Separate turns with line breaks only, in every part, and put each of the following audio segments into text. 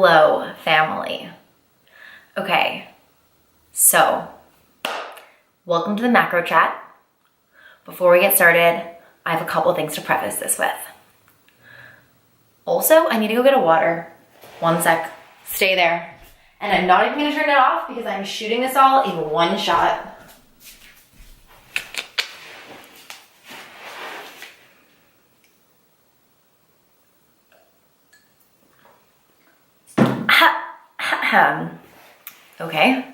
Hello, family. Okay, so welcome to the macro chat. Before we get started, I have a couple of things to preface this with. Also, I need to go get a water. One sec, stay there. And I'm not even gonna turn it off because I'm shooting this all in one shot. Okay.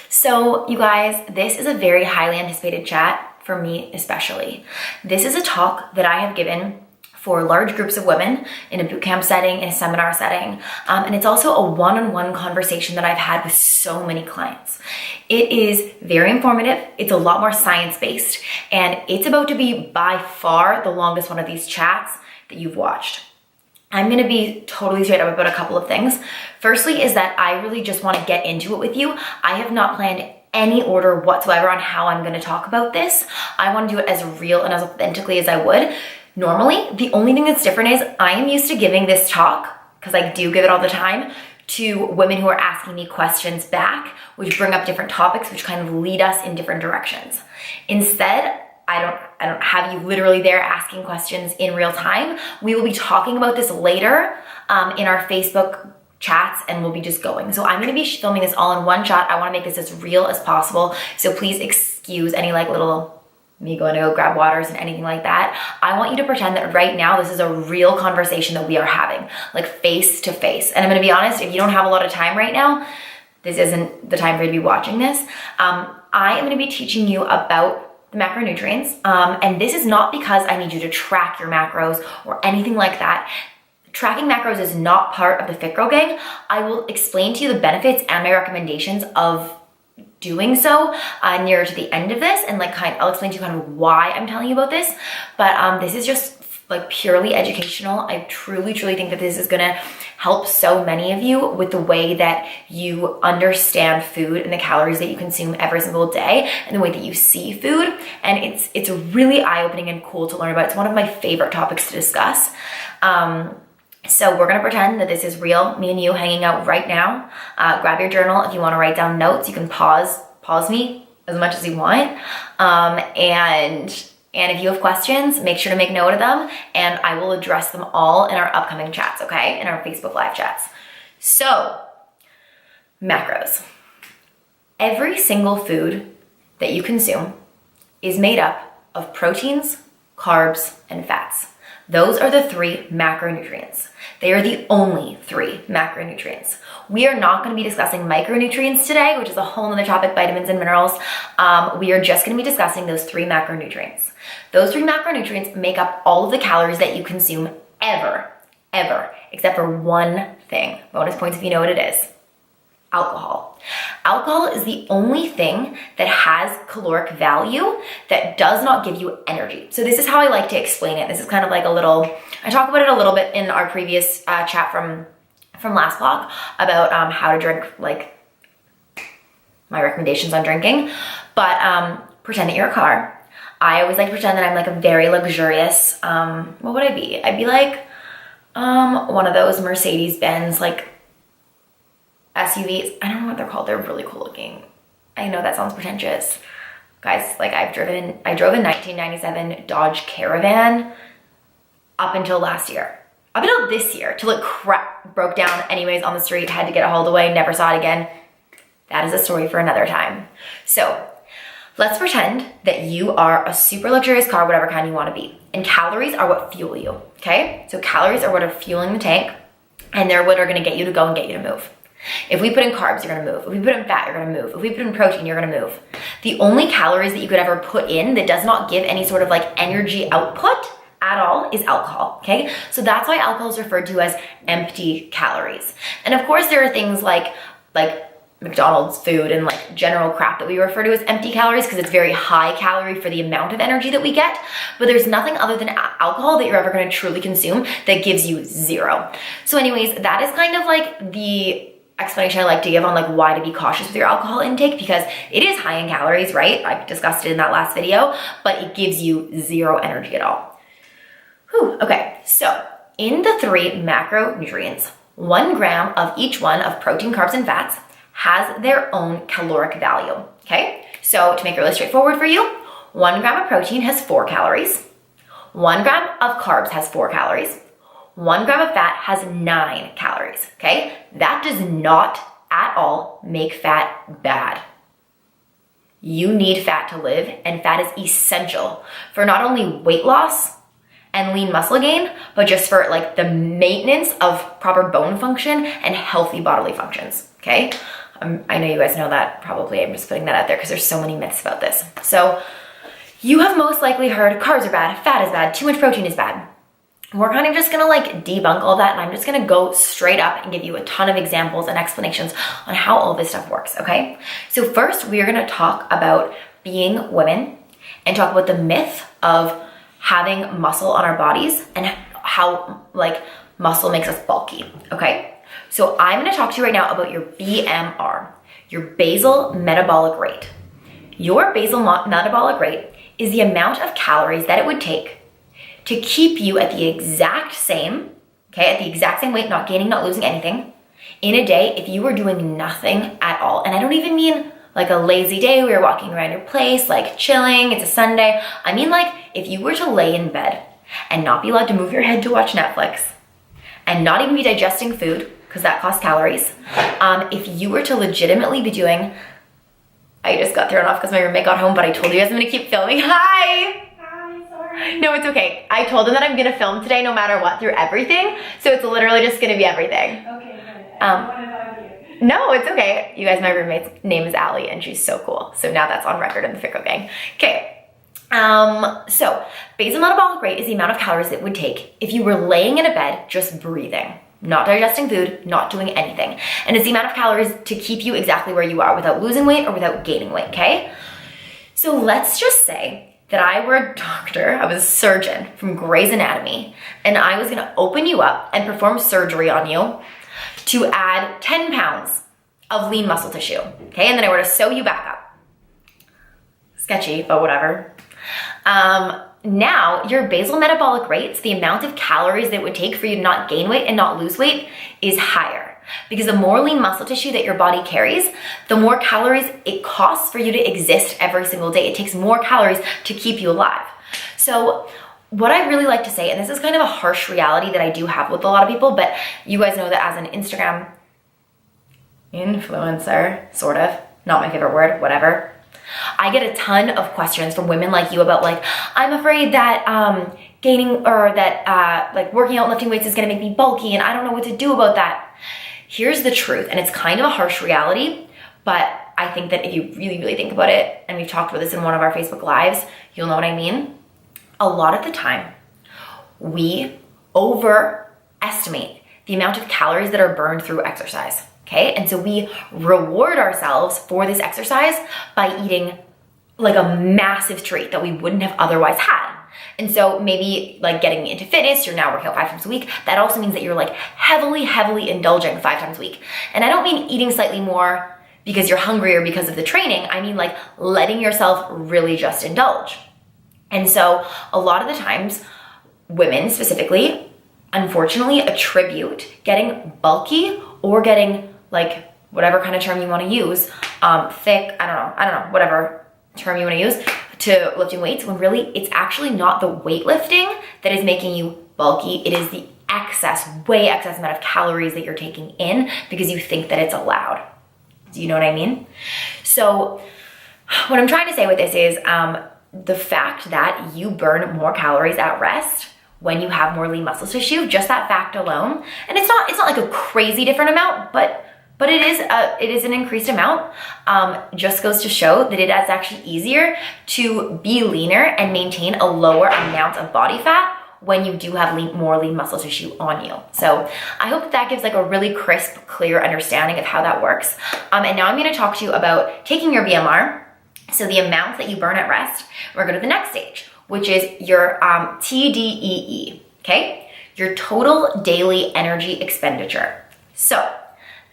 So you guys, this is a very highly anticipated chat for me especially. This is a talk that I have given for large groups of women in a bootcamp setting, in a seminar setting. And it's also a one-on-one conversation that I've had with so many clients. It is very informative. It's a lot more science-based, and it's about to be by far the longest one of these chats that you've watched. I'm gonna be totally straight up about a couple of things. Firstly is that I really just wanna get into it with you. I have not planned any order whatsoever on how I'm gonna talk about this. I wanna do it as real and as authentically as I would. Normally, the only thing that's different is I am used to giving this talk, because I do give it all the time, to women who are asking me questions back, which bring up different topics, which kind of lead us in different directions. Instead, I don't have you literally there asking questions in real time. We will be talking about this later in our Facebook chats, and we'll be just going. So I'm gonna be filming this all in one shot. I wanna make this as real as possible. So please excuse any like little me going to go grab waters and anything like that. I want you to pretend that right now this is a real conversation that we are having, like face to face. And I'm gonna be honest, if you don't have a lot of time right now, this isn't the time for you to be watching this. I am gonna be teaching you about the macronutrients. And this is not because I need you to track your macros or anything like that. Tracking macros is not part of the Fit Girl Gang. I will explain to you the benefits and my recommendations of doing so nearer to the end of this, and I'll explain to you kind of why I'm telling you about this. But this is just like purely educational. I truly think that this is gonna help so many of you with the way that you understand food and the calories that you consume every single day and the way that you see food. And it's really eye-opening and cool to learn about. It's one of my favorite topics to discuss. So we're gonna pretend that this is real, me and you hanging out right now. Grab your journal. If you wanna write down notes, you can pause me as much as you want. And if you have questions, make sure to make note of them, and I will address them all in our upcoming chats, okay? In our Facebook Live chats. So, macros. Every single food that you consume is made up of proteins, carbs, and fats. Those are the three macronutrients. They are the only three macronutrients. We are not going to be discussing micronutrients today, which is a whole other topic, vitamins and minerals. We are just going to be discussing those three macronutrients. Those three macronutrients make up all of the calories that you consume ever, except for one thing. Bonus points if you know what it is. Alcohol. Alcohol is the only thing that has caloric value that does not give you energy. So this is how I like to explain it. This is kind of like I talk about it a little bit in our previous chat from last vlog about how to drink, like my recommendations on drinking. But pretend that you're a car. I always like to pretend that I'm like a very luxurious, what would I be? I'd be like one of those Mercedes-Benz like SUVs. I don't know what they're called. They're really cool looking. I know that sounds pretentious. Guys, like I drove a 1997 Dodge Caravan up until last year. Up until this year, till it broke down anyways on the street, had to get it hauled away, never saw it again. That is a story for another time. So let's pretend that you are a super luxurious car, whatever kind you want to be. And calories are what fuel you, okay? So calories are what are fueling the tank, and they're what are gonna get you to go and get you to move. If we put in carbs, you're gonna move. If we put in fat, you're gonna move. If we put in protein, you're gonna move. The only calories that you could ever put in that does not give any sort of like energy output at all is alcohol, okay? So that's why alcohol is referred to as empty calories. And of course there are things like McDonald's food and like general crap that we refer to as empty calories because it's very high calorie for the amount of energy that we get. But there's nothing other than alcohol that you're ever gonna truly consume that gives you zero. So anyways, that is kind of like the explanation I like to give on like why to be cautious with your alcohol intake, because it is high in calories, right? I discussed it in that last video, but it gives you zero energy at all. Whew, okay, so in the three macronutrients, 1 gram of each one of protein, carbs, and fats has their own caloric value, okay? So to make it really straightforward for you, 1 gram of protein has 4 calories, 1 gram of carbs has 4 calories, 1 gram of fat has 9 calories, okay? That does not at all make fat bad. You need fat to live, and fat is essential for not only weight loss and lean muscle gain, but just for like the maintenance of proper bone function and healthy bodily functions, okay? I know you guys know that probably. I'm just putting that out there because there's so many myths about this. So you have most likely heard carbs are bad, fat is bad, too much protein is bad. We're kind of just gonna like debunk all that, and I'm just gonna go straight up and give you a ton of examples and explanations on how all this stuff works, okay? So first, we are gonna talk about being women and talk about the myth of having muscle on our bodies and how like muscle makes us bulky, okay? So I'm gonna talk to you right now about your BMR, your basal metabolic rate. Your basal metabolic rate is the amount of calories that it would take to keep you at the exact same, okay, at the exact same weight, not gaining, not losing anything, in a day if you were doing nothing at all. And I don't even mean like a lazy day where you're walking around your place, like chilling, it's a Sunday. I mean like if you were to lay in bed and not be allowed to move your head to watch Netflix and not even be digesting food, because that costs calories. If you were to legitimately be doing, I just got thrown off because my roommate got home, but I told you guys I'm gonna keep filming. Hi!
Hi, sorry.
No, it's okay. I told them that I'm gonna film today no matter what through everything. So it's literally just gonna be everything.
Okay, good. I don't want to bother you.
No, it's okay. You guys, my roommate's name is Allie and she's so cool. So now that's on record in the Fickle Gang. Okay. So basal metabolic rate is the amount of calories it would take if you were laying in a bed just breathing, not digesting food, not doing anything. And it's the amount of calories to keep you exactly where you are without losing weight or without gaining weight, okay? So let's just say that I were a doctor, I was a surgeon from Grey's Anatomy, and I was gonna open you up and perform surgery on you to add 10 pounds of lean muscle tissue, okay? And then I were to sew you back up. Sketchy, but whatever. Now, your basal metabolic rates, the amount of calories that it would take for you to not gain weight and not lose weight, is higher. Because the more lean muscle tissue that your body carries, the more calories it costs for you to exist every single day. It takes more calories to keep you alive. So what I really like to say, and this is kind of a harsh reality that I do have with a lot of people, but you guys know that as an Instagram influencer, sort of, not my favorite word, whatever, I get a ton of questions from women like you about like, I'm afraid that gaining or that like working out and lifting weights is gonna make me bulky and I don't know what to do about that. Here's the truth, and it's kind of a harsh reality, but I think that if you really, really think about it, and we've talked about this in one of our Facebook Lives, you'll know what I mean. A lot of the time, we overestimate the amount of calories that are burned through exercise. Okay, and so we reward ourselves for this exercise by eating like a massive treat that we wouldn't have otherwise had. And so maybe like getting into fitness, you're now working out 5 times a week. That also means that you're like heavily indulging 5 times a week. And I don't mean eating slightly more because you're hungry or because of the training. I mean like letting yourself really just indulge. And so a lot of the times, women specifically, unfortunately attribute getting bulky or getting like whatever kind of term you want to use, thick, I don't know, whatever term you want to use, to lifting weights, when really it's actually not the weightlifting that is making you bulky. It is the way excess amount of calories that you're taking in because you think that it's allowed. Do you know what I mean? So what I'm trying to say with this is the fact that you burn more calories at rest when you have more lean muscle tissue, just that fact alone, and it's not like a crazy different amount, but it is an increased amount, just goes to show that it is actually easier to be leaner and maintain a lower amount of body fat when you do have more lean muscle tissue on you. So I hope that gives like a really crisp, clear understanding of how that works. And now I'm gonna talk to you about taking your BMR, so the amount that you burn at rest. We're gonna go to the next stage, which is your TDEE, okay? Your total daily energy expenditure. So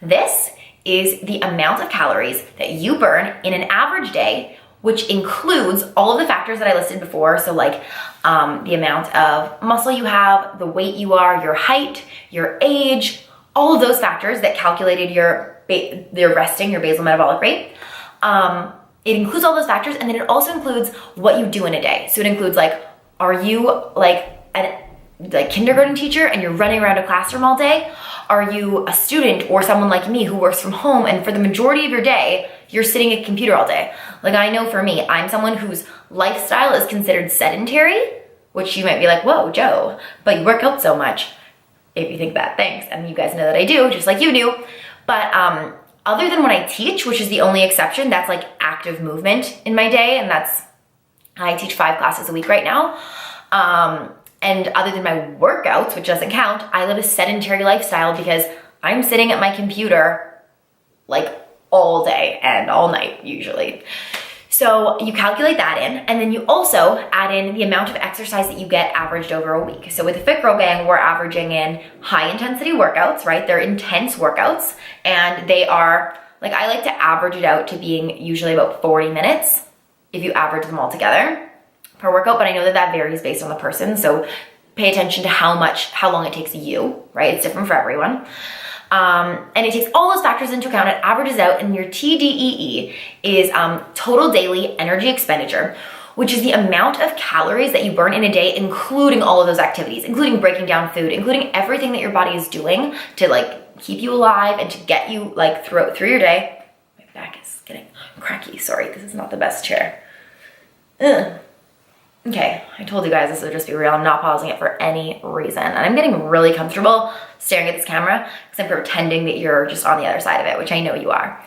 this is the amount of calories that you burn in an average day, which includes all of the factors that I listed before. So like the amount of muscle you have, the weight you are, your height, your age, all of those factors that calculated your resting, your basal metabolic rate. It includes all those factors, and then it also includes what you do in a day. So it includes like, are you like a kindergarten teacher and you're running around a classroom all day? Are you a student or someone like me who works from home and for the majority of your day, you're sitting at a computer all day? Like I know for me, I'm someone whose lifestyle is considered sedentary, which you might be like, whoa, Joe, but you work out so much. If you think that, thanks. And you guys know that I do, just like you do. But other than when I teach, which is the only exception, that's like active movement in my day. And I teach 5 classes a week right now. And other than my workouts, which doesn't count, I live a sedentary lifestyle because I'm sitting at my computer like all day and all night usually. So you calculate that in, and then you also add in the amount of exercise that you get averaged over a week. So with the Fit Girl Gang, we're averaging in high intensity workouts, right? They're intense workouts, and they are, like I like to average it out to being usually about 40 minutes if you average them all together per workout, but I know that that varies based on the person. So pay attention to how long it takes you, right? It's different for everyone. And it takes all those factors into account. It averages out, and your TDEE is total daily energy expenditure, which is the amount of calories that you burn in a day, including all of those activities, including breaking down food, including everything that your body is doing to like keep you alive and to get you like through your day. My back is getting cracky. Sorry, this is not the best chair. Ugh. Okay, I told you guys this would just be real. I'm not pausing it for any reason. And I'm getting really comfortable staring at this camera because I'm pretending that you're just on the other side of it, which I know you are.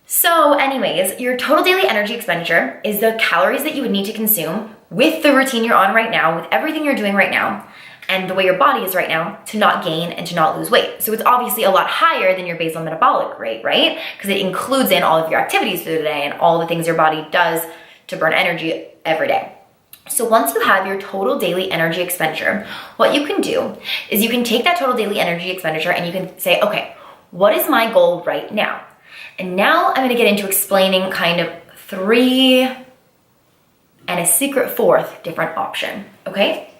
So anyways, your total daily energy expenditure is the calories that you would need to consume with the routine you're on right now, with everything you're doing right now, and the way your body is right now to not gain and to not lose weight. So it's obviously a lot higher than your basal metabolic rate, right? Because it includes in all of your activities for the day and all the things your body does to burn energy every day. So once you have your total daily energy expenditure, what you can do is you can take that total daily energy expenditure and you can say, okay, what is my goal right now? And now I'm going to get into explaining kind of 3 and a secret 4th different option, okay?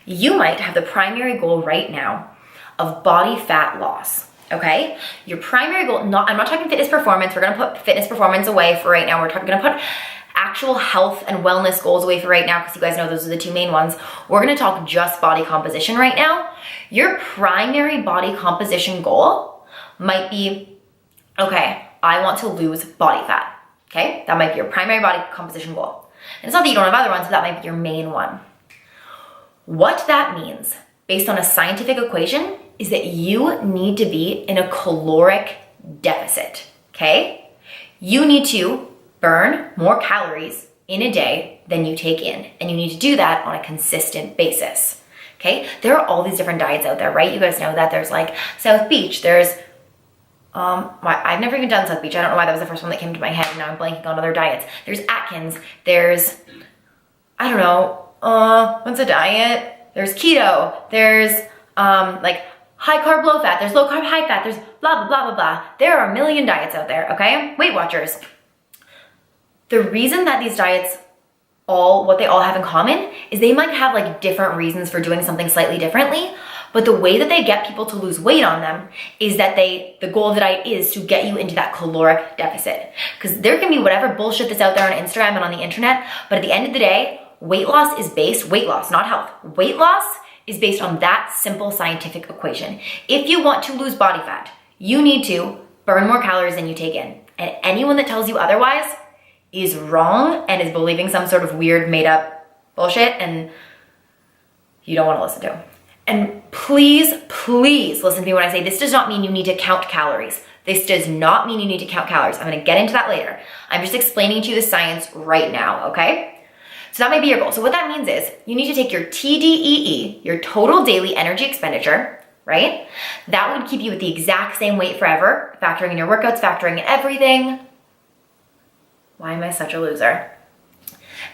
You might have the primary goal right now of body fat loss, okay? Your primary goal, I'm not talking fitness performance. We're going to put fitness performance away for right now. We're going to put actual health and wellness goals away for right now because you guys know those are the 2 main ones. We're going to talk just body composition right now. Your primary body composition goal might be, okay, I want to lose body fat, okay? That might be your primary body composition goal. And it's not that you don't have other ones, but that might be your main one. What that means, based on a scientific equation, is that you need to be in a caloric deficit, okay? You need to burn more calories in a day than you take in, and you need to do that on a consistent basis, okay? There are all these different diets out there, right? You guys know that there's like South Beach, there's, I've never even done South Beach. I don't know why that was the first one that came to my head, and now I'm blanking on other diets. There's Atkins, there's, I don't know, what's a diet? There's keto, there's like high carb, low fat, there's low carb, high fat, there's blah, blah, blah, blah, blah. There are a million diets out there, okay? Weight Watchers. The reason that these diets what they all have in common is they might have like different reasons for doing something slightly differently, but the way that they get people to lose weight on them is that the goal of the diet is to get you into that caloric deficit. Because there can be whatever bullshit that's out there on Instagram and on the internet, but at the end of the day, weight loss, not health. Weight loss is based on that simple scientific equation. If you want to lose body fat, you need to burn more calories than you take in. And anyone that tells you otherwise is wrong and is believing some sort of weird made up bullshit, and you don't want to listen to. And please listen to me when I say this does not mean you need to count calories. This does not mean you need to count calories. I'm going to get into that later. I'm just explaining to you the science right now, okay? So that might be your goal. So what that means is you need to take your TDEE, your total daily energy expenditure, right? That would keep you at the exact same weight forever, factoring in your workouts, factoring in everything. Why am I such a loser?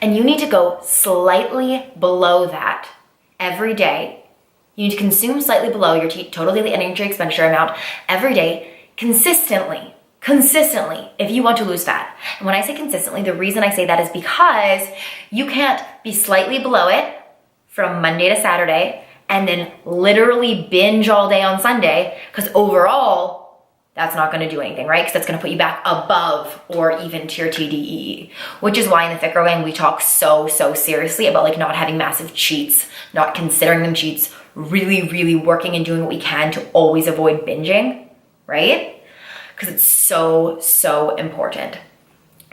And you need to go slightly below that every day. You need to consume slightly below your total daily energy expenditure amount every day consistently, if you want to lose fat. And when I say consistently, the reason I say that is because you can't be slightly below it from Monday to Saturday and then literally binge all day on Sunday, because overall, that's not going to do anything, right? Because that's going to put you back above or even to your TDEE, which is why in the Fit Girl Gang, we talk so seriously about like not having massive cheats, not considering them cheats, really working and doing what we can to always avoid binging, right? Because it's so important.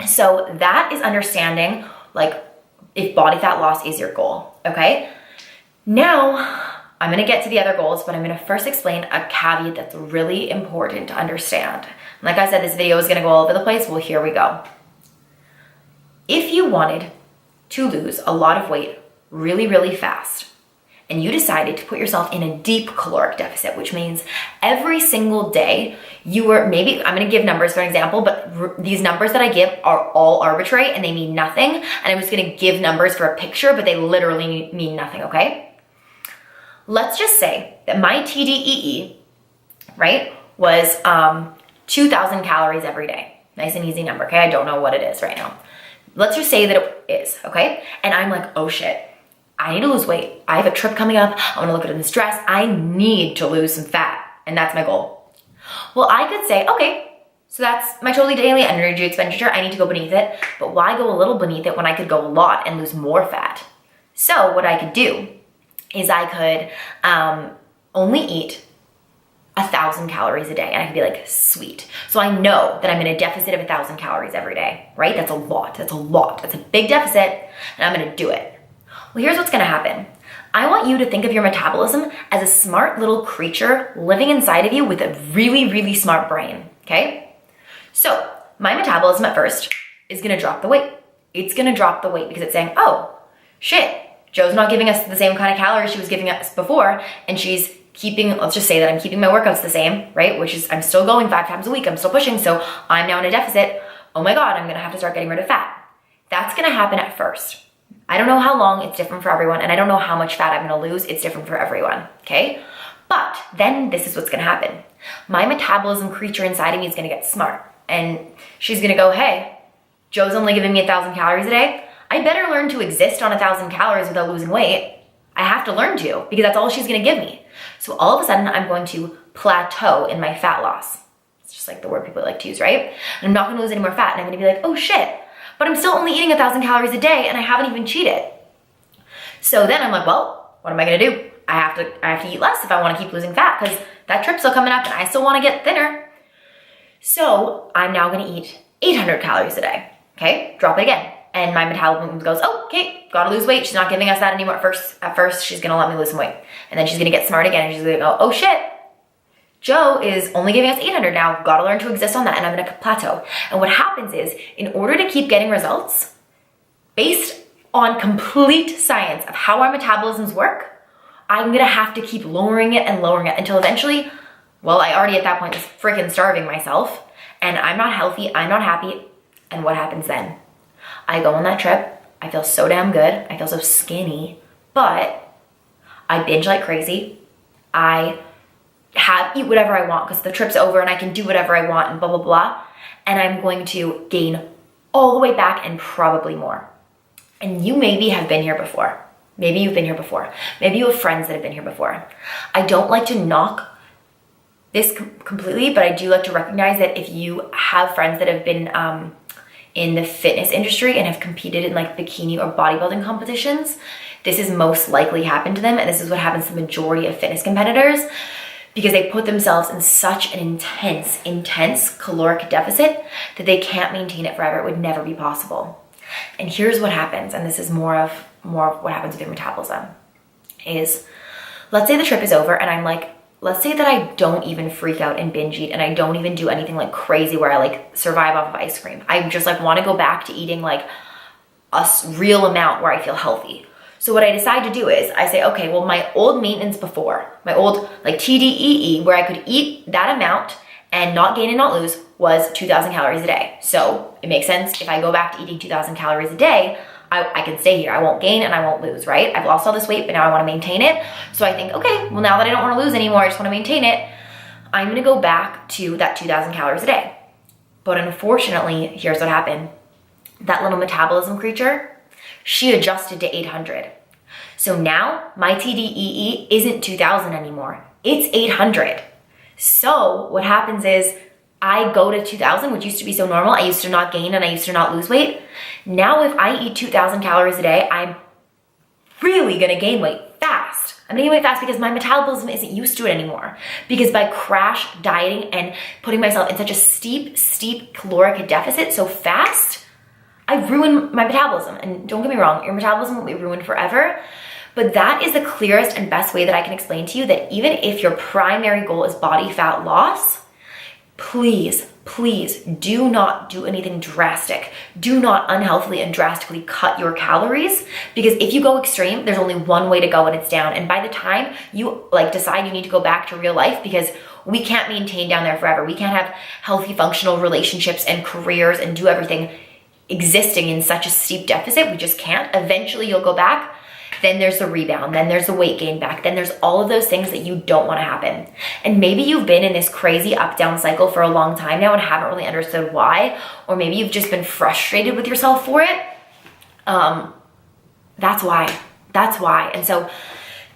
So that is understanding like if body fat loss is your goal, okay? Now, I'm gonna get to the other goals, but I'm gonna first explain a caveat that's really important to understand. Like I said, this video is gonna go all over the place. Well, here we go. If you wanted to lose a lot of weight really fast, and you decided to put yourself in a deep caloric deficit, which means every single day you were, maybe, I'm gonna give numbers for an example, but these numbers that I give are all arbitrary and they mean nothing. And I'm just gonna give numbers for a picture, but they literally mean nothing, okay? Let's just say that my TDEE, right, was 2,000 calories every day. Nice and easy number, okay? I don't know what it is right now. Let's just say that it is, okay? And I'm like, oh shit, I need to lose weight. I have a trip coming up. I wanna look at it in this dress. I need to lose some fat, and that's my goal. Well, I could say, okay, so that's my totally daily energy expenditure. I need to go beneath it, but why go a little beneath it when I could go a lot and lose more fat? So what I could do is I could only eat 1,000 calories a day, and I could be like, sweet. So I know that I'm in a deficit of 1,000 calories every day, right? That's a lot, that's a big deficit, and I'm gonna do it. Well, here's what's gonna happen. I want you to think of your metabolism as a smart little creature living inside of you with a really smart brain, okay? So my metabolism at first is gonna drop the weight. It's gonna drop the weight because it's saying, oh, shit, Joe's not giving us the same kind of calories she was giving us before, and she's keeping, let's just say that I'm keeping my workouts the same, right? Which is, I'm still going 5 times a week, I'm still pushing, so I'm now in a deficit. Oh my God, I'm gonna have to start getting rid of fat. That's gonna happen at first. I don't know how long, it's different for everyone, and I don't know how much fat I'm gonna lose, it's different for everyone, okay? But then this is what's gonna happen. My metabolism creature inside of me is gonna get smart, and she's gonna go, hey, Joe's only giving me 1,000 calories a day. I better learn to exist on 1,000 calories without losing weight. I have to learn to, because that's all she's gonna give me. So all of a sudden, I'm going to plateau in my fat loss. It's just like the word people like to use, right? And I'm not gonna lose any more fat, and I'm gonna be like, oh shit, but I'm still only eating 1,000 calories a day, and I haven't even cheated. So then I'm like, well, what am I gonna do? I have to eat less if I wanna keep losing fat, because that trip's still coming up, and I still wanna get thinner. So I'm now gonna eat 800 calories a day, okay? Drop it again. And my metabolism goes, oh, okay, gotta lose weight. She's not giving us that anymore. At first, she's gonna let me lose some weight. And then she's gonna get smart again, and she's gonna go, oh shit, Joe is only giving us 800 now. Gotta learn to exist on that, and I'm gonna plateau. And what happens is, in order to keep getting results, based on complete science of how our metabolisms work, I'm gonna have to keep lowering it until eventually, well, I already at that point was freaking starving myself, and I'm not healthy, I'm not happy, and what happens then? I go on that trip, I feel so damn good, I feel so skinny, but I binge like crazy. I eat whatever I want because the trip's over and I can do whatever I want and blah, blah, blah. And I'm going to gain all the way back and probably more. And you maybe have been here before. Maybe you've been here before. Maybe you have friends that have been here before. I don't like to knock this completely, but I do like to recognize that if you have friends that have been in the fitness industry and have competed in like bikini or bodybuilding competitions, this has most likely happened to them, and this is what happens to the majority of fitness competitors, because they put themselves in such an intense caloric deficit that they can't maintain it forever. It would never be possible. And here's what happens, and this is more of what happens with your metabolism, is let's say the trip is over and I'm like, let's say that I don't even freak out and binge eat, and I don't even do anything like crazy where I like survive off of ice cream. I just like want to go back to eating like a real amount where I feel healthy. So what I decide to do is I say, okay, well, my old maintenance before, my old like TDEE, where I could eat that amount and not gain and not lose, was 2,000 calories a day. So it makes sense if I go back to eating 2,000 calories a day, I can stay here. I won't gain and I won't lose, right? I've lost all this weight, but now I want to maintain it. So I think, okay, well, now that I don't want to lose anymore, I just want to maintain it, I'm going to go back to that 2,000 calories a day. But unfortunately, here's what happened. That little metabolism creature, she adjusted to 800. So now my TDEE isn't 2000 anymore. It's 800. So what happens is I go to 2000, which used to be so normal. I used to not gain and I used to not lose weight. Now if I eat 2000 calories a day, I'm really gonna gain weight fast. I'm gonna gain weight fast because my metabolism isn't used to it anymore. Because by crash dieting and putting myself in such a steep caloric deficit so fast, I ruin my metabolism. And don't get me wrong, your metabolism will be ruined forever. But that is the clearest and best way that I can explain to you that even if your primary goal is body fat loss, please do not do anything drastic. Do not unhealthily and drastically cut your calories, because if you go extreme, there's only one way to go and it's down. And by the time you decide you need to go back to real life, because we can't maintain down there forever. We can't have healthy, functional relationships and careers and do everything existing in such a steep deficit. We just can't. Eventually you'll go back. Then there's the rebound, then there's the weight gain back, then there's all of those things that you don't want to happen. And maybe you've been in this crazy up-down cycle for a long time now and haven't really understood why, or maybe you've just been frustrated with yourself for it. That's why. And so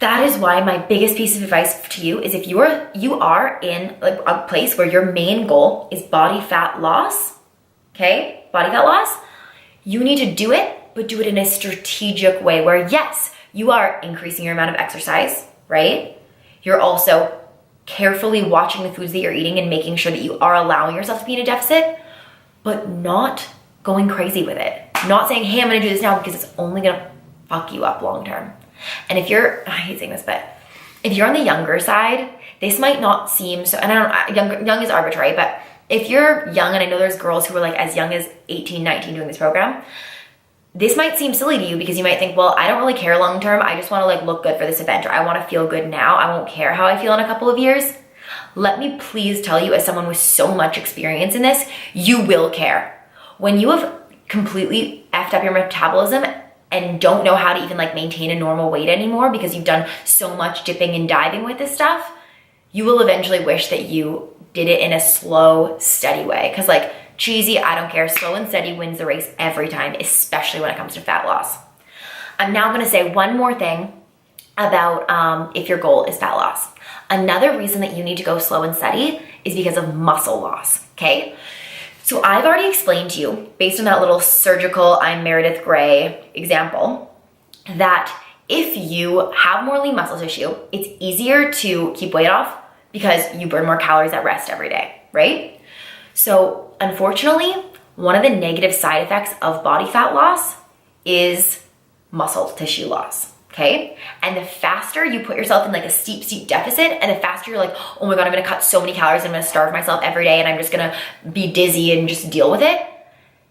that is why my biggest piece of advice to you is if you are in a place where your main goal is body fat loss, okay? Body fat loss, you need to do it, but do it in a strategic way where, yes, you are increasing your amount of exercise, right? You're also carefully watching the foods that you're eating and making sure that you are allowing yourself to be in a deficit, but not going crazy with it. Not saying, hey, I'm gonna do this now because it's only gonna fuck you up long term. And if I hate saying this, but if you're on the younger side, this might not seem so, and I don't, young is arbitrary, but if you're young, and I know there's girls who are as young as 18, 19 doing this program, this might seem silly to you because you might think, well, I don't really care long term. I just want to look good for this event, or I want to feel good now. I won't care how I feel in a couple of years. Let me please tell you, as someone with so much experience in this, you will care. When you have completely effed up your metabolism and don't know how to even maintain a normal weight anymore because you've done so much dipping and diving with this stuff, you will eventually wish that you did it in a slow, steady way. Because cheesy, I don't care. Slow and steady wins the race every time, especially when it comes to fat loss. I'm now gonna say one more thing about if your goal is fat loss. Another reason that you need to go slow and steady is because of muscle loss, okay? So I've already explained to you, based on that little surgical I'm Meredith Grey example, that if you have more lean muscle tissue, it's easier to keep weight off because you burn more calories at rest every day, right? So unfortunately, one of the negative side effects of body fat loss is muscle tissue loss, okay? And the faster you put yourself in a steep deficit, and the faster you're oh my God, I'm gonna cut so many calories, I'm gonna starve myself every day, and I'm just gonna be dizzy and just deal with it,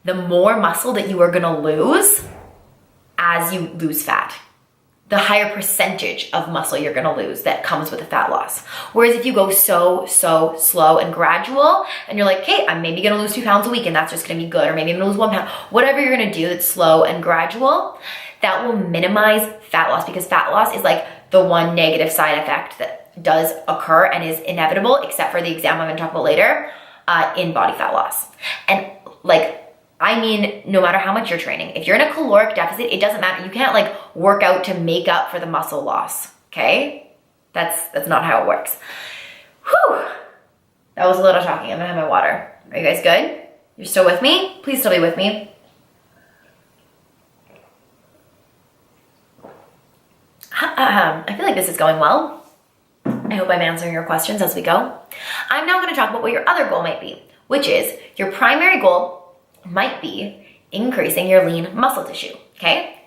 the more muscle that you are gonna lose as you lose fat. The higher percentage of muscle you're gonna lose that comes with the fat loss. Whereas if you go so slow and gradual, and you're hey, I'm maybe gonna lose 2 pounds a week and that's just gonna be good, or maybe I'm gonna lose 1 pound, whatever you're gonna do that's slow and gradual, that will minimize fat loss, because fat loss is the one negative side effect that does occur and is inevitable, except for the example I'm gonna talk about later, in body fat loss. And no matter how much you're training, if you're in a caloric deficit, it doesn't matter. You can't work out to make up for the muscle loss, okay? That's not how it works. Whew, that was a little talking. I'm gonna have my water. Are you guys good? You're still with me? Please still be with me. I feel like this is going well. I hope I'm answering your questions as we go. I'm now gonna talk about what your other goal might be, which is your primary goal might be increasing your lean muscle tissue, okay?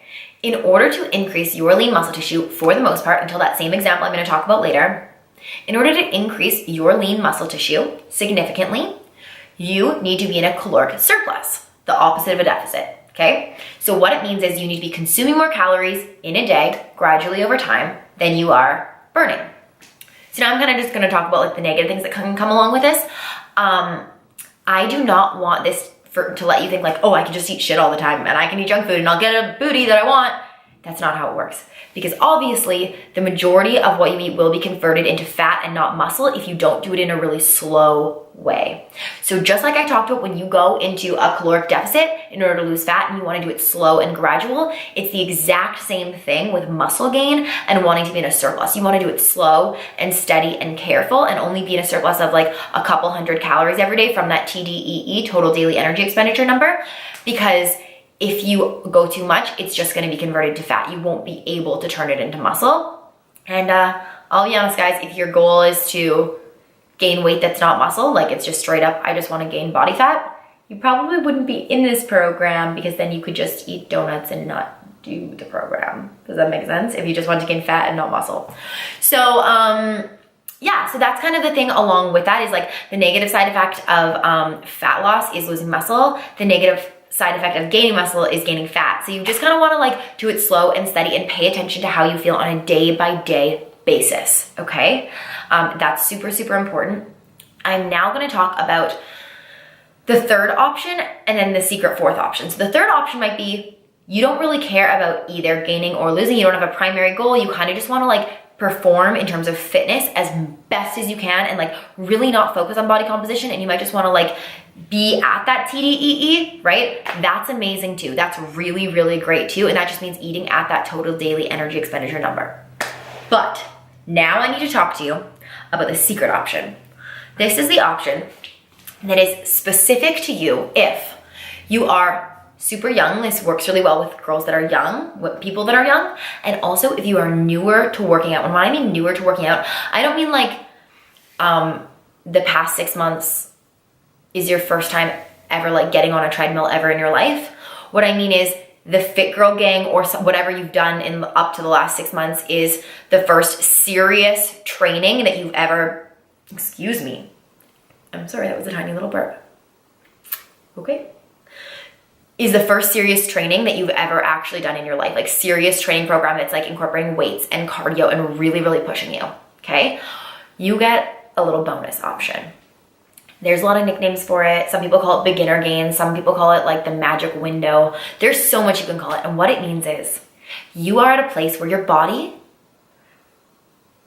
In order to increase your lean muscle tissue, for the most part, until that same example I'm gonna talk about later, in order to increase your lean muscle tissue significantly, you need to be in a caloric surplus, the opposite of a deficit, okay? So what it means is you need to be consuming more calories in a day, gradually over time, than you are burning. So now I'm kind of just gonna talk about the negative things that can come along with this. I do not want this to let you think oh, I can just eat shit all the time and I can eat junk food and I'll get a booty that I want. That's not how it works. Because obviously, the majority of what you eat will be converted into fat and not muscle if you don't do it in a really slow way. So just like I talked about, when you go into a caloric deficit in order to lose fat and you want to do it slow and gradual, it's the exact same thing with muscle gain and wanting to be in a surplus. You want to do it slow and steady and careful and only be in a surplus of like a couple hundred calories every day from that TDEE, total daily energy expenditure number, because if you go too much, it's just going to be converted to fat. You won't be able to turn it into muscle. And I'll be honest, guys, if your goal is to gain weight that's not muscle, like it's just straight up, I just want to gain body fat, you probably wouldn't be in this program, because then you could just eat donuts and not do the program. Does that make sense? If you just want to gain fat and not muscle. So, yeah, so that's kind of the thing along with that, is like the negative side effect of fat loss is losing muscle. The negative side effect of gaining muscle is gaining fat. So you just kind of want to like do it slow and steady and pay attention to how you feel on a day by day basis. Okay. That's super, super important. I'm now going to talk about the third option and then the secret fourth option. So the third option might be you don't really care about either gaining or losing. You don't have a primary goal. You kind of just want to like perform in terms of fitness as best as you can and like really not focus on body composition. And you might just want to like be at that TDEE, right? That's amazing too. That's really, really great too. And that just means eating at that total daily energy expenditure number. But now I need to talk to you about the secret option. This is the option that is specific to you if you are super young. This works really well with girls that are young, with people that are young. And also if you are newer to working out. And when I mean newer to working out, I don't mean like the past 6 months is your first time ever like getting on a treadmill ever in your life. What I mean is the Fit Girl Gang or whatever you've done in up to the last 6 months is the first serious training that you've ever, excuse me. I'm sorry, that was a tiny little burp. Okay. Is the first serious training that you've ever actually done in your life, like serious training program that's like incorporating weights and cardio and really, really pushing you, okay? You get a little bonus option. There's a lot of nicknames for it. Some people call it beginner gains. Some people call it like the magic window. There's so much you can call it. And what it means is you are at a place where your body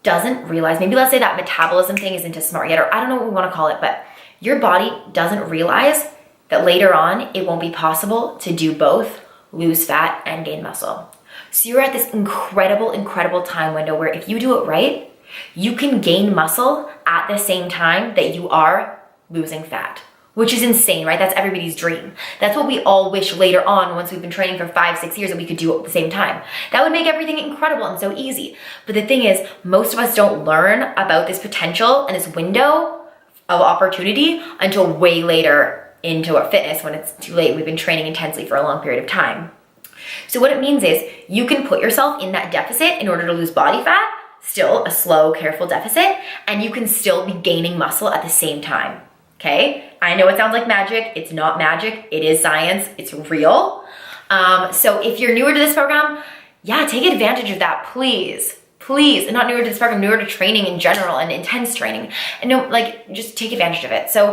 doesn't realize, maybe let's say that metabolism thing isn't as smart yet, or I don't know what we want to call it, but your body doesn't realize that later on it won't be possible to do both, lose fat and gain muscle. So you're at this incredible, incredible time window where if you do it right, you can gain muscle at the same time that you are losing fat, which is insane, right? That's everybody's dream. That's what we all wish later on, once we've been training for 5-6 years, that we could do it at the same time. That would make everything incredible and so easy. But the thing is, most of us don't learn about this potential and this window of opportunity until way later into our fitness, when it's too late. We've been training intensely for a long period of time. So what it means is you can put yourself in that deficit in order to lose body fat, still a slow, careful deficit, and you can still be gaining muscle at the same time. Okay, I know it sounds like magic. It's not magic. It is science. It's real. So if you're newer to this program, yeah, take advantage of that, please. Please, and not newer to this program, newer to training in general and intense training. And no, like, just take advantage of it. So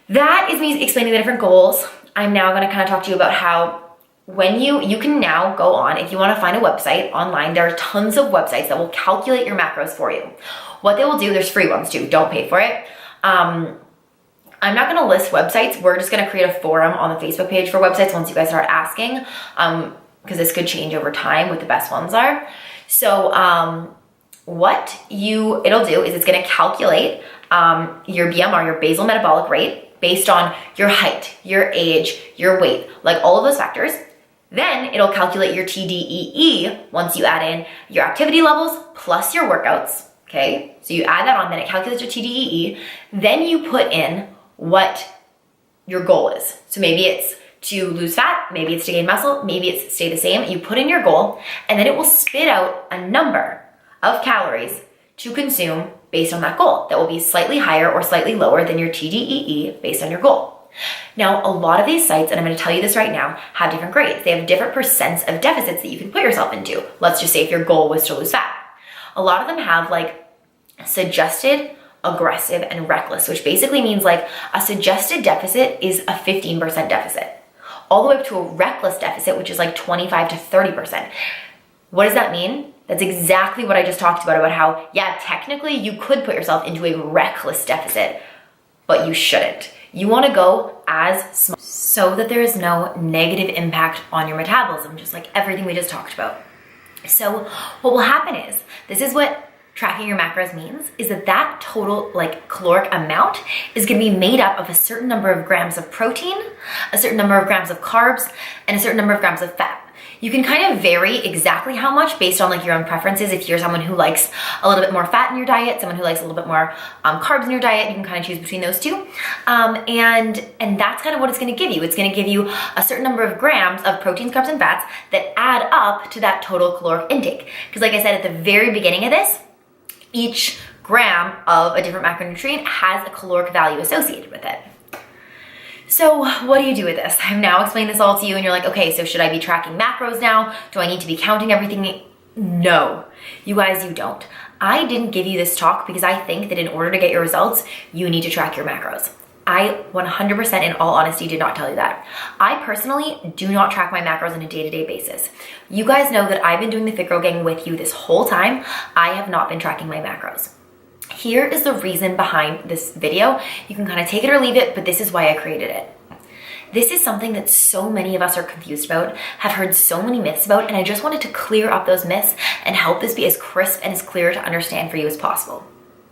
that is me explaining the different goals. I'm now gonna kind of talk to you about how when you can now go on, if you wanna find a website online, there are tons of websites that will calculate your macros for you. What they will do, there's free ones too, don't pay for it. I'm not gonna list websites. We're just gonna create a forum on the Facebook page for websites once you guys start asking, because this could change over time what the best ones are. So what it'll do is it's gonna calculate your BMR, your basal metabolic rate, based on your height, your age, your weight, like all of those factors. Then it'll calculate your TDEE once you add in your activity levels plus your workouts, okay? So you add that on, then it calculates your TDEE. Then you put in what your goal is. So maybe it's to lose fat, maybe it's to gain muscle, maybe it's to stay the same. You put in your goal, and then it will spit out a number of calories to consume based on that goal that will be slightly higher or slightly lower than your TDEE based on your goal. Now, a lot of these sites, and I'm going to tell you this right now, have different grades. They have different percents of deficits that you can put yourself into. Let's just say if your goal was to lose fat. A lot of them have like suggested, aggressive, and reckless, which basically means like a suggested deficit is a 15% deficit, all the way up to a reckless deficit, which is like 25 to 30%. What does that mean? That's exactly what I just talked about how, yeah, technically you could put yourself into a reckless deficit, but you shouldn't. You wanna go as small so that there is no negative impact on your metabolism, just like everything we just talked about. So what will happen is, this is what tracking your macros means, is that total caloric amount is gonna be made up of a certain number of grams of protein, a certain number of grams of carbs, and a certain number of grams of fat. You can kind of vary exactly how much based on your own preferences. If you're someone who likes a little bit more fat in your diet, someone who likes a little bit more carbs in your diet, you can kind of choose between those two. And that's kind of what it's gonna give you. It's gonna give you a certain number of grams of proteins, carbs, and fats that add up to that total caloric intake. Because like I said at the very beginning of this, each gram of a different macronutrient has a caloric value associated with it. So what do you do with this? I've now explained this all to you and you're like, okay, so should I be tracking macros now? Do I need to be counting everything? No, you guys, you don't. I didn't give you this talk because I think that in order to get your results, you need to track your macros. I 100% in all honesty did not tell you that. I personally do not track my macros on a day-to-day basis. You guys know that I've been doing the Fit Girl Gang with you this whole time. I have not been tracking my macros. Here is the reason behind this video. You can kind of take it or leave it, but this is why I created it. This is something that so many of us are confused about, have heard so many myths about, and I just wanted to clear up those myths and help this be as crisp and as clear to understand for you as possible.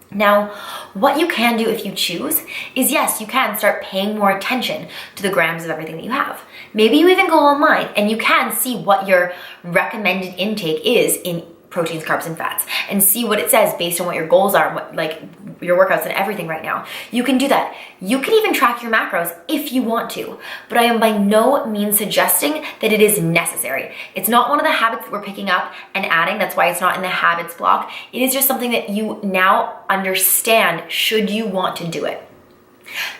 Now, what you can do if you choose is, yes, you can start paying more attention to the grams of everything that you have. Maybe you even go online and you can see what your recommended intake is in proteins, carbs, and fats, and see what it says based on what your goals are, what, your workouts and everything right now. You can do that. You can even track your macros if you want to, but I am by no means suggesting that it is necessary. It's not one of the habits that we're picking up and adding. That's why it's not in the habits block. It is just something that you now understand should you want to do it.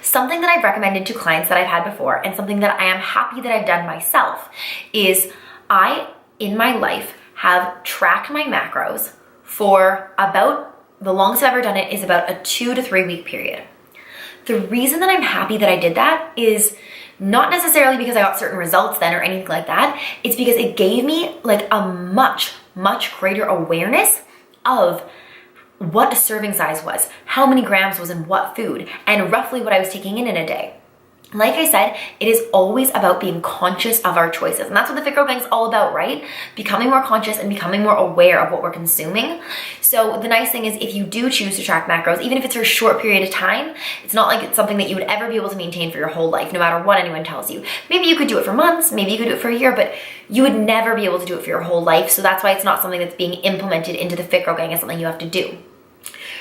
Something that I've recommended to clients that I've had before, and something that I am happy that I've done myself, is I, in my life, have tracked my macros for about, the longest I've ever done it is about a 2 to 3 week period. The reason that I'm happy that I did that is not necessarily because I got certain results then or anything like that. It's because it gave me a much, much greater awareness of what a serving size was, how many grams was in what food, and roughly what I was taking in a day. Like I said, it is always about being conscious of our choices. And that's what the Fit Girl Gang is all about, right? Becoming more conscious and becoming more aware of what we're consuming. So the nice thing is if you do choose to track macros, even if it's for a short period of time, it's not like it's something that you would ever be able to maintain for your whole life, no matter what anyone tells you. Maybe you could do it for months, maybe you could do it for a year, but you would never be able to do it for your whole life. So that's why it's not something that's being implemented into the Fit Girl Gang as something you have to do.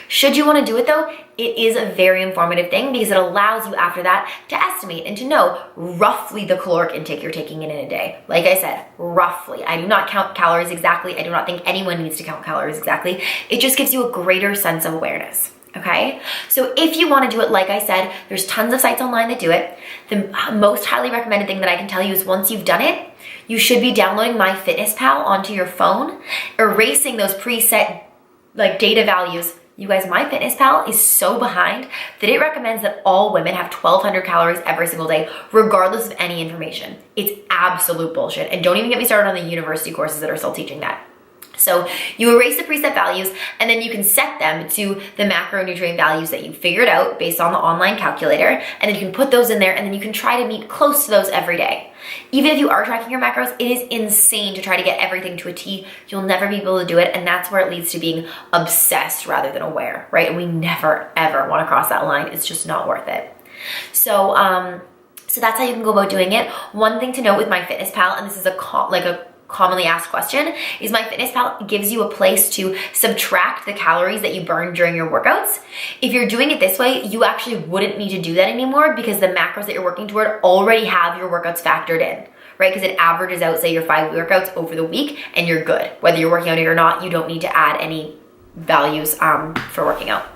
Should you want to do it though, it is a very informative thing because it allows you after that to estimate and to know roughly the caloric intake you're taking in a day. Like I said, roughly. I do not count calories exactly. I do not think anyone needs to count calories exactly. It just gives you a greater sense of awareness. Okay, so if you want to do it, like I said, there's tons of sites online that do it. The most highly recommended thing that I can tell you is once you've done it, you should be downloading MyFitnessPal onto your phone, erasing those preset data values. You guys, MyFitnessPal is so behind that it recommends that all women have 1,200 calories every single day, regardless of any information. It's absolute bullshit. And don't even get me started on the university courses that are still teaching that. So you erase the preset values and then you can set them to the macronutrient values that you figured out based on the online calculator. And then you can put those in there and then you can try to meet close to those every day. Even if you are tracking your macros, it is insane to try to get everything to a T. You'll never be able to do it. And that's where it leads to being obsessed rather than aware, right? And we never, ever want to cross that line. It's just not worth it. So that's how you can go about doing it. One thing to note with MyFitnessPal, and this is a commonly asked question, is MyFitnessPal gives you a place to subtract the calories that you burn during your workouts. If you're doing it this way, you actually wouldn't need to do that anymore because the macros that you're working toward already have your workouts factored in, right? Because it averages out, say, your 5 workouts over the week and you're good. Whether you're working out or not, you don't need to add any values for working out.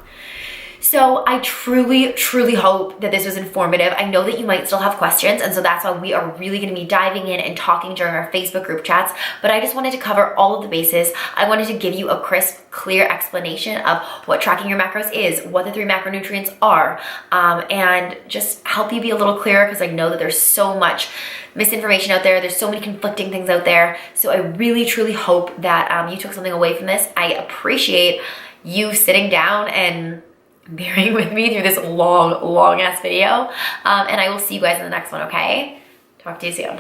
So I truly, truly hope that this was informative. I know that you might still have questions, and so that's why we are really gonna be diving in and talking during our Facebook group chats, but I just wanted to cover all of the bases. I wanted to give you a crisp, clear explanation of what tracking your macros is, what the 3 macronutrients are, and just help you be a little clearer, because I know that there's so much misinformation out there. There's so many conflicting things out there. So I really, truly hope that you took something away from this. I appreciate you sitting down and bearing with me through this long ass video. And I will see you guys in the next one, okay? Talk to you soon.